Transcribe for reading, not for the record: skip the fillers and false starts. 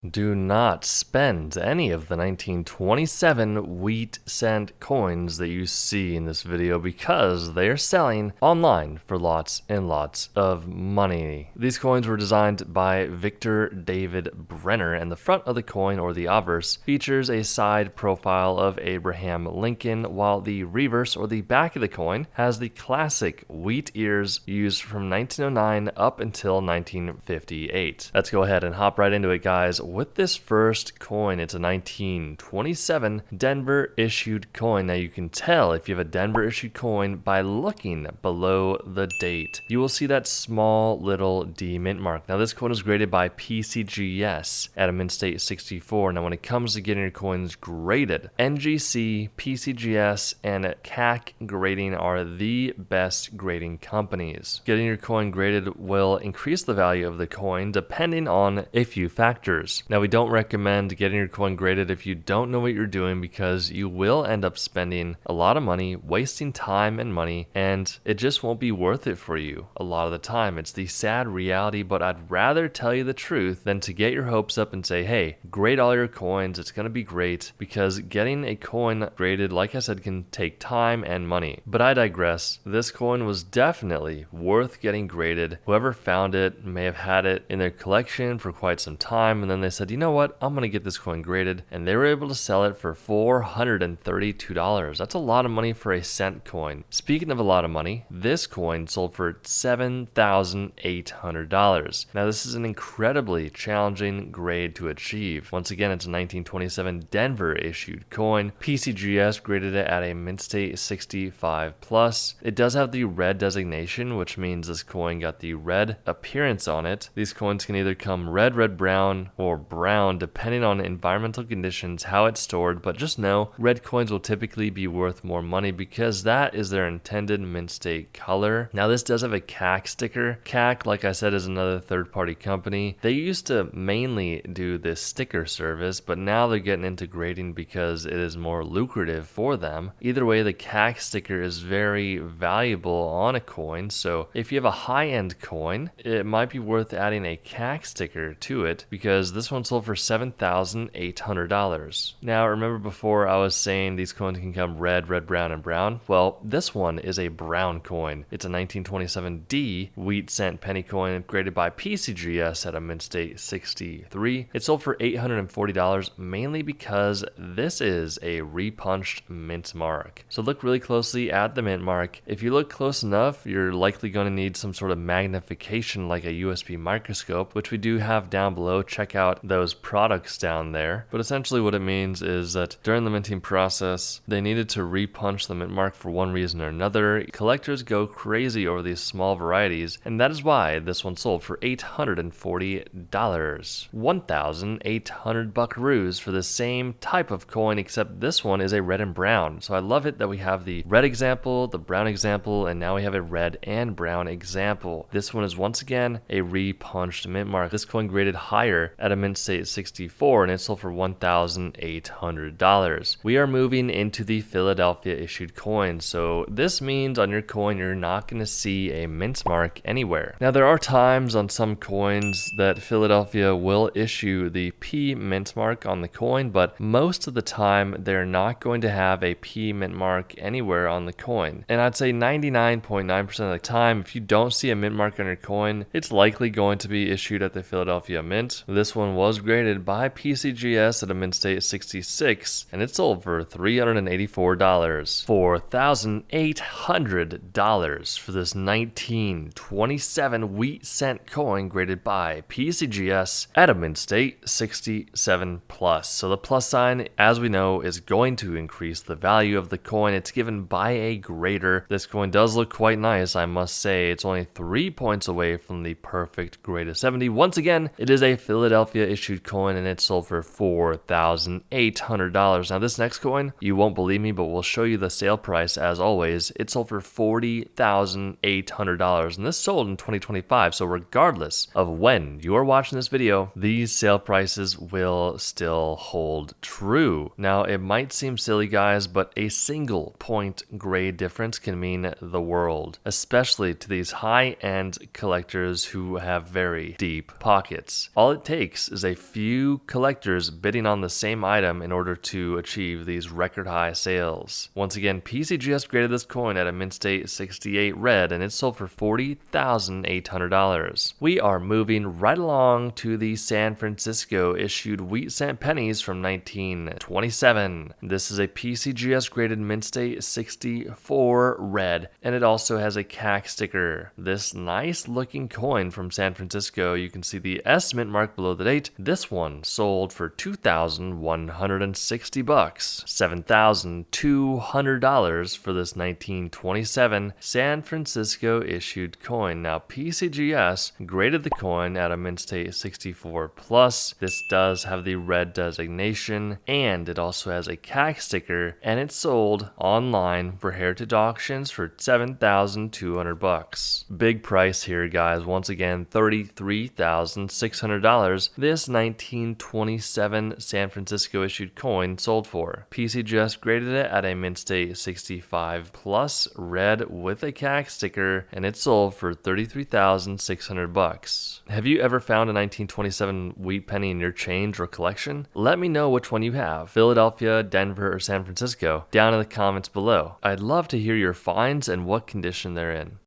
Do not spend any of the 1927 wheat cent coins that you see in this video because they are selling online for lots and lots of money. These coins were designed by Victor David Brenner, and the front of the coin, or the obverse, features a side profile of Abraham Lincoln, while the reverse, or the back of the coin, has the classic wheat ears used from 1909 up until 1958. Let's go ahead and hop right into it, guys. With this first coin, it's a 1927 Denver issued coin. Now you can tell if you have a Denver issued coin by looking below the date. You will see that small little D mint mark. Now this coin is graded by PCGS at a mint state 64. Now when it comes to getting your coins graded, NGC, PCGS, and CAC grading are the best grading companies. Getting your coin graded will increase the value of the coin depending on a few factors. Now we don't recommend getting your coin graded if you don't know what you're doing, because you will end up spending a lot of money, wasting time and money, and it just won't be worth it for you a lot of the time. It's the sad reality, but I'd rather tell you the truth than to get your hopes up and say, hey, grade all your coins, it's gonna be great, because getting a coin graded, like I said, can take time and money. But I digress. This coin was definitely worth getting graded. Whoever found it may have had it in their collection for quite some time, and then they said, you know what, I'm gonna get this coin graded, and they were able to sell it for $432. That's a lot of money for a cent coin. Speaking of a lot of money, this coin sold for $7,800. Now this is an incredibly challenging grade to achieve. Once again, it's a 1927 Denver issued coin. PCGS graded it at a mint state 65 plus. It does have the red designation, which means this coin got the red appearance on it. These coins can either come red, brown, or brown depending on environmental conditions, how it's stored, but just know red coins will typically be worth more money because that is their intended mint state color. Now this does have a CAC sticker. CAC, like I said, is another third-party company. They used to mainly do this sticker service, but now they're getting into grading because it is more lucrative for them. Either way, the CAC sticker is very valuable on a coin, so if you have a high-end coin, it might be worth adding a CAC sticker to it, because this one sold for $7,800. Now remember before I was saying these coins can come red, brown, and brown? Well, this one is a brown coin. It's a 1927D wheat cent penny coin graded by PCGS at a mint state 63. It sold for $840 mainly because this is a repunched mint mark. So look really closely at the mint mark. If you look close enough, you're likely going to need some sort of magnification like a USB microscope, which we do have down below. Check out those products down there. But essentially what it means is that during the minting process, they needed to repunch the mint mark for one reason or another. Collectors go crazy over these small varieties, and that is why this one sold for $840. 1,800 buckaroos for the same type of coin, except this one is a red and brown. So I love it that we have the red example, the brown example, and now we have a red and brown example. This one is once again a repunched mint mark. This coin graded higher at a mint state 64, and it sold for $1,800. We are moving into the Philadelphia issued coins, so this means on your coin you're not going to see a mint mark anywhere. Now there are times on some coins that Philadelphia will issue the P mint mark on the coin, but most of the time they're not going to have a P mint mark anywhere on the coin. And I'd say 99.9% of the time, if you don't see a mint mark on your coin, it's likely going to be issued at the Philadelphia Mint. This one was graded by PCGS at a mint state 66, and it sold for $384. $4,800 for this 1927 wheat cent coin graded by PCGS at a mint state 67 plus. So the plus sign, as we know, is going to increase the value of the coin. It's given by a grader. This coin does look quite nice, I must say. It's only 3 points away from the perfect grade of 70. Once again, it is a Philadelphia issued coin, and it sold for $4,800. Now this next coin, you won't believe me, but we'll show you the sale price as always. It sold for $40,800, and this sold in 2025. So regardless of when you are watching this video, these sale prices will still hold true. Now it might seem silly, guys, but a single point grade difference can mean the world, especially to these high-end collectors who have very deep pockets. All it takes takes is a few collectors bidding on the same item in order to achieve these record high sales. Once again, PCGS graded this coin at a mint state 68 red, and it sold for $40,800. We are moving right along to the San Francisco issued wheat cent pennies from 1927. This is a PCGS graded mint state 64 red, and it also has a CAC sticker. This nice looking coin from San Francisco, you can see the S mint mark below the date. This one sold for $2,160, $7,200 for this 1927 San Francisco issued coin. Now PCGS graded the coin at a mint state 64 plus. This does have the red designation, and it also has a CAC sticker, and it sold online for Heritage Auctions for $7,200. Big price here, guys. Once again, $33,600. This 1927 San Francisco issued coin sold for. PCGS graded it at a mint state 65 plus red with a CAC sticker, and it sold for $33,600. Have you ever found a 1927 wheat penny in your change or collection? Let me know which one you have, Philadelphia, Denver, or San Francisco, down in the comments below. I'd love to hear your finds and what condition they're in.